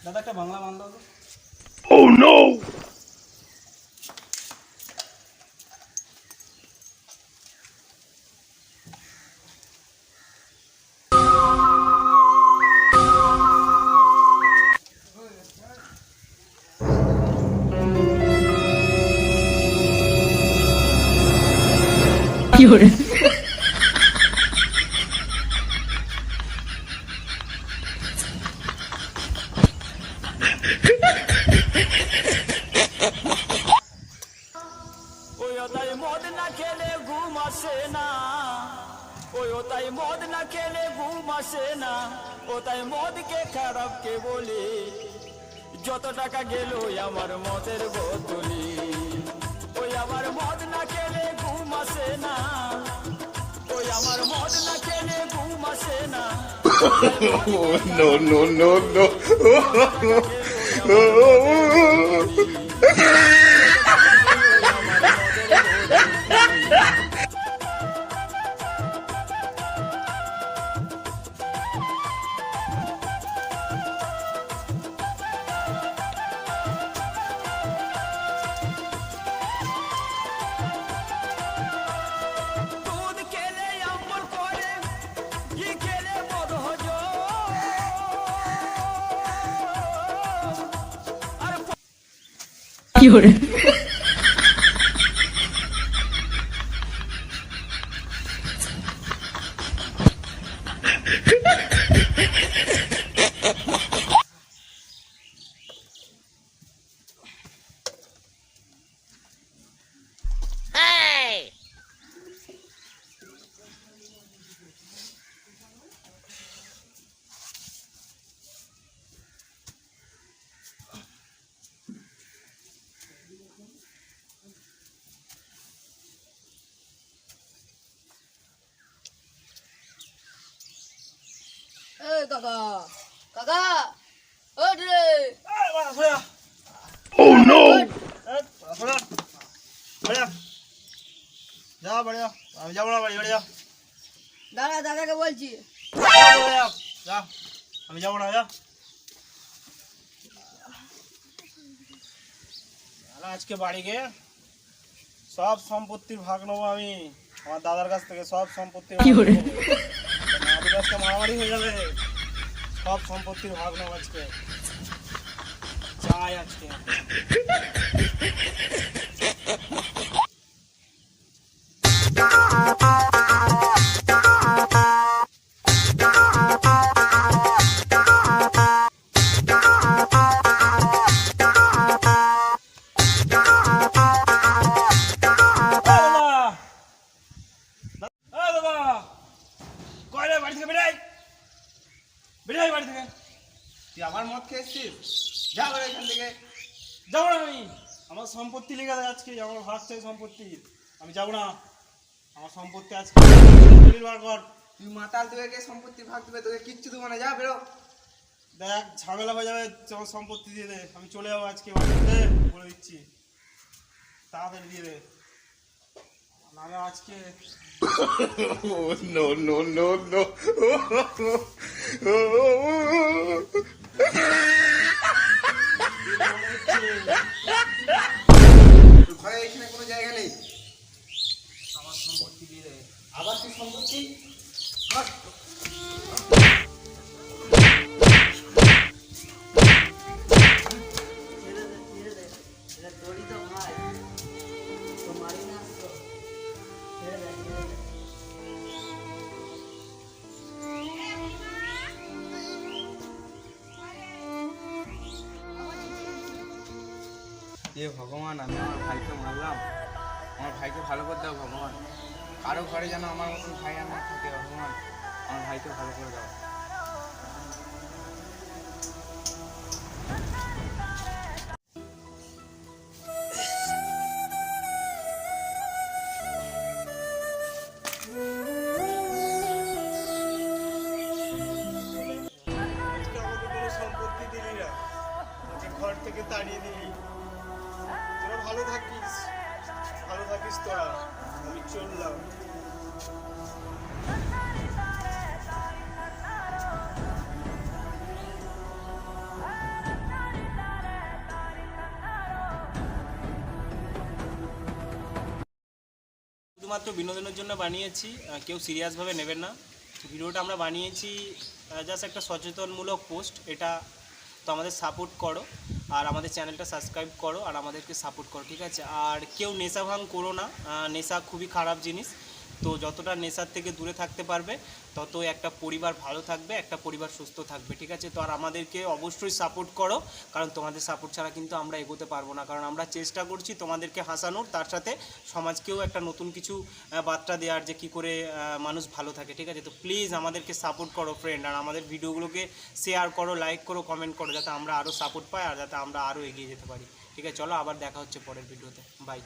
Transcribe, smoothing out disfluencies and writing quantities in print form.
দাদা একটা বাংলা গান দাও। Oh no! Fiore. ওই মদ না খেলে ঘুম আসে না, ওই মদ না খেলে ঘুম আসে না, ওটাই মদকে খারাপ কে বলে, যত টাকা গেল আমার মদের বোতলি, ওই আমার মদ না খেলে ঘুম আসে না, ওই আমার মদ না খেলে ঘুম আসে না। No, no, no, no. দুধ খেলে অম্বল করে, ঘি খেলে মদ হজম, আর Fiore. এই কাকা কাকা ওঠ রে। Oh no! যা বাড়ি যা, আমি যাবো না বাড়ি যা, দাদাকে বলছি। যা আমি যাবো না, যা। আজকে বাড়ি গিয়ে সব সম্পত্তির ভাগ নেবো আমি, আমার দাদার কাছ থেকে সব সম্পত্তির ভাগ Fiore. নেবো। আমাদের আজকে মারামারি হয়ে যাবে, সব সম্পত্তির ভাগ নেবো আজকে, চাই আজকে। বাড়ি থেকে তুই আবার মদ খেয়েছিস, যা বেরো এখান থেকে। যাবো না আমি, আমার সম্পত্তি লেগে আজকে, আমার ভাগ চাই সম্পত্তি, আমি যাবো না। আমার সম্পত্তি আজকে বার কর। তুই মাতাল, তোকে সম্পত্তি ভাগ দেবে, তোকে কিচ্ছু দেবো না, যা বেরো। দেখ ঝামেলা হয়ে যাবে, আমার সম্পত্তি দিয়ে দে, আমি চলে যাবো আজকে বাড়িতে, বলে দিচ্ছি, তাড়াতাড়ি দিয়ে দে, নাহলে আজকে। Oh no, no, no, no. ঘরে এখানে কোনো জায়গা নেই, আমার সম্পত্তি দিয়ে দে। আবার তুই সম্পত্তি তোরই তো ভাই, তোমারই না তো। ছেড়ে দে, ছেড়ে দে। এ ভগবান, আমি আমার ভাইকে মারলাম, আমার ভাইকে ভালো করে দাও ভগবান, কারো ঘরে যেন আমার মতন ভাই আর না থাকে ভগবান, আমার ভাইকে ভালো করে দাও। ঘর থেকে তাড়িয়ে দিলি, তোরা ভালো থাকিস, ভালো তোরা, আমি চললাম। শুধুমাত্র বিনোদনের জন্য বানিয়েছি, কেউ সিরিয়াসভাবে নেবেন না। ভিডিওটা আমরা বানিয়েছি জাস্ট একটা সচেতনমূলক পোস্ট। এটা তো আমাদের সাপোর্ট করো, আর আমাদের চ্যানেলটা সাবস্ক্রাইব করো, আর আমাদেরকে সাপোর্ট করো, ঠিক আছে? আর কেউ নেশা ভাঙ করো না, নেশা খুবই খারাপ জিনিস। তো যতটা নেশার থেকে দূরে থাকতে পারবে তত একটা পরিবার ভালো থাকবে, একটা পরিবার সুস্থ থাকবে, ঠিক আছে? তো আর আমাদেরকে অবশ্যই সাপোর্ট করো, কারণ তোমাদের সাপোর্ট ছাড়া কিন্তু আমরা এগোতে পারবো না। কারণ আমরা চেষ্টা করছি তোমাদেরকে হাসানোর, তার সাথে সমাজকেও একটা নতুন কিছু বার্তা দেওয়ার, যে কী করে মানুষ ভালো থাকে, ঠিক আছে? তো প্লিজ আমাদেরকে সাপোর্ট করো ফ্রেন্ড, আর আমাদের ভিডিওগুলোকে শেয়ার করো, লাইক করো, কমেন্ট করো, যাতে আমরা আরও সাপোর্ট পাই আর যাতে আমরা আরও এগিয়ে যেতে পারি, ঠিক আছে? চলো আবার দেখা হচ্ছে পরের ভিডিওতে, বাই।